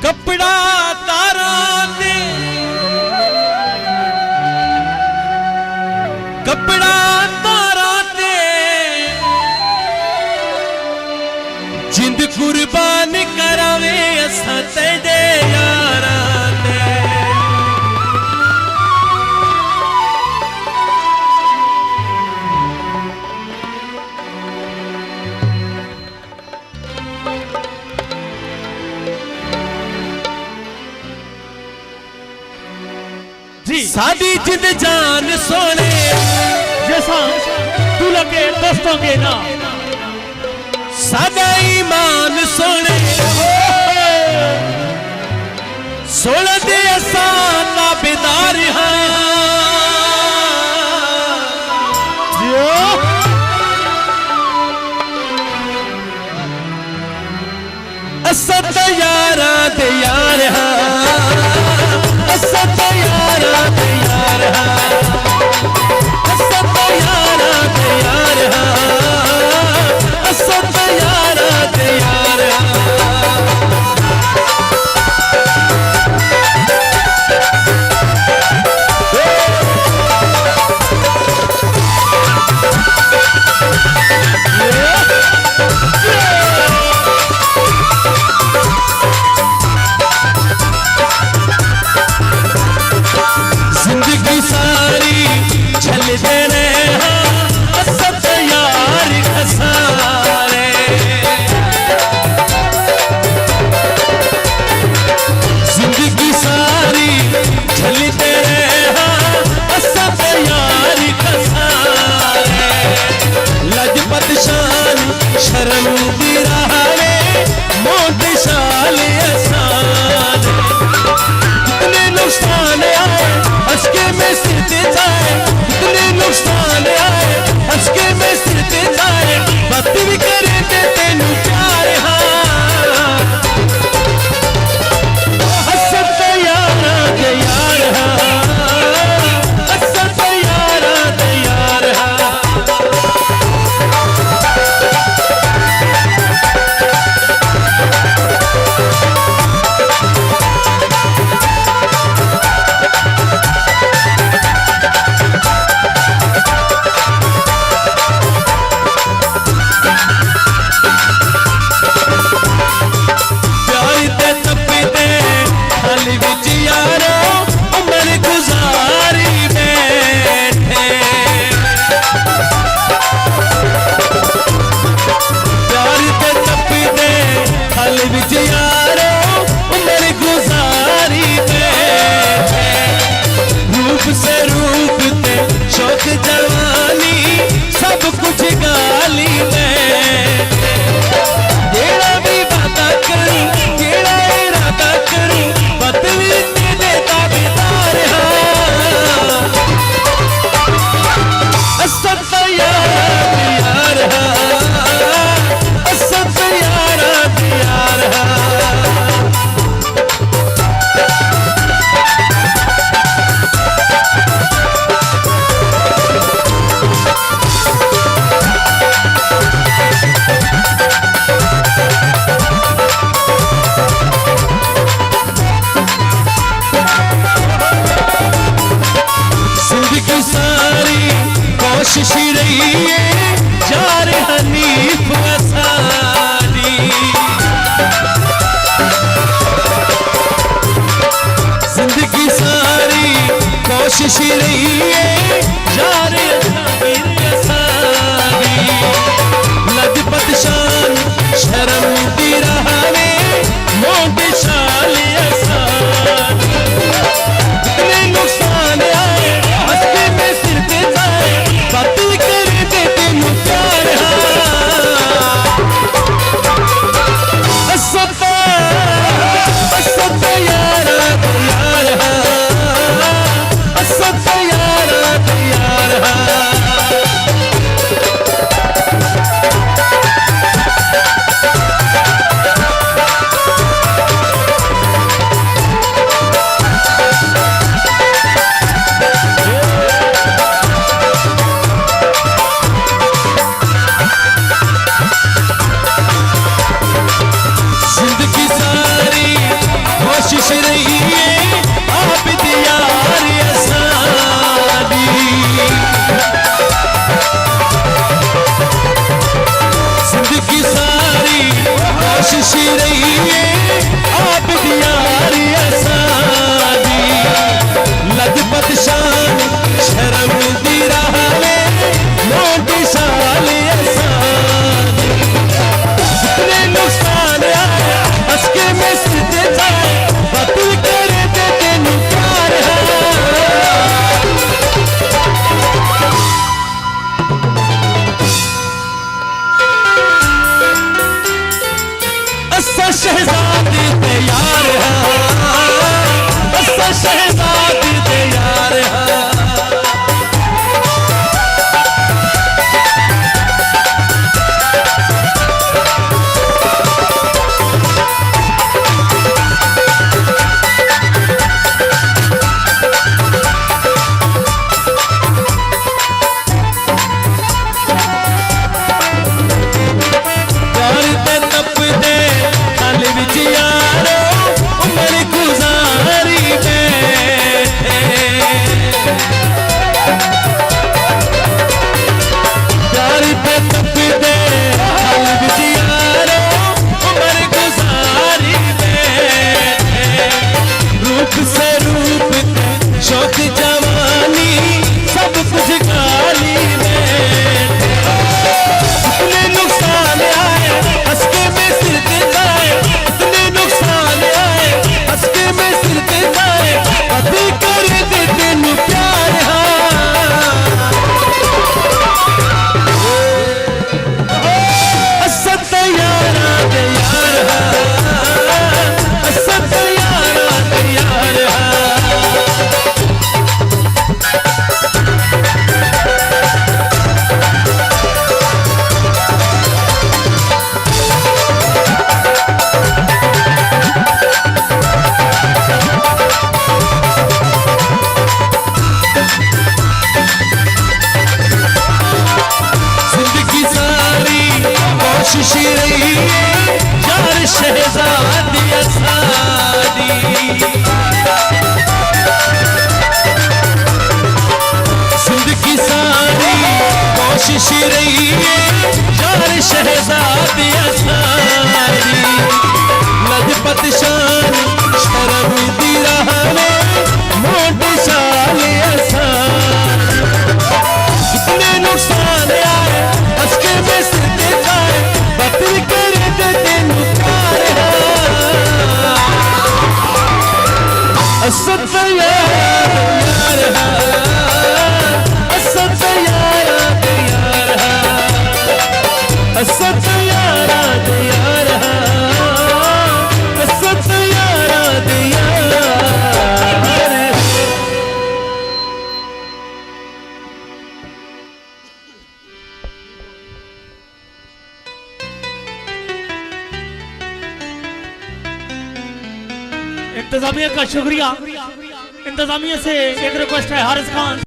कपड़ा तारा दे कपड़ा तारा दे जिंद कुर्बान करावे असा तेरे यारा दे। सादी जिंद जान सोने जैसा तू लगे दोस्तों के ना सादा ईमान सोने सोने दे असा ताबेदार हाँ असा तो यारा दे यार हाँ असा तो यारा दे यार हाँ असा तो यारा दे यार हाँ असा तो यारा दे यार जिंदगी सारी चल देने हाँ सब यार खसारे जिंदगी सारी चल देने हाँ सब यार खसारे लजपत शान शर्म दी रहावे मोट शाल असान कितने नुकसान आए हंसके में सिर दे जाए कितने नुकसान आए हंसके में सिर दे जाए बात भी करे ते तेनू प्यार हाँ हंसत यारा दे यार हाँ हंसत यारा दे यार हाँ से रूप ते शौक जवानी सब कुछ गाली में जेड़ा भी बाता करी जेड़ा इरादा करी बदली तेरे ताबेदार हाँ असद यार हाँ असद यार हाँ रहिए आप दियारी असादी लजपत शान शर्म दी राह में मोटी साल असादी जितने नुकसान आए हंस के में सिद्ध जाए बातिल करे दे तेनू प्यार है असा शहजादी तैयार है असा शहजादी तैयार है शहजादी असादी जिंदगी सारी कोशिश रही है यार शहजादी असादी लजपत शान शर्म दी राह में मोटी साल असादी जितने नुकसान आए हंस के में सिर दिखाए बातिल करे दे तेनू असद यार असद यार असद यार असद यार इंतजामिया का शुक्रिया। इंतजामिया से एक रिक्वेस्ट है हारिस खान।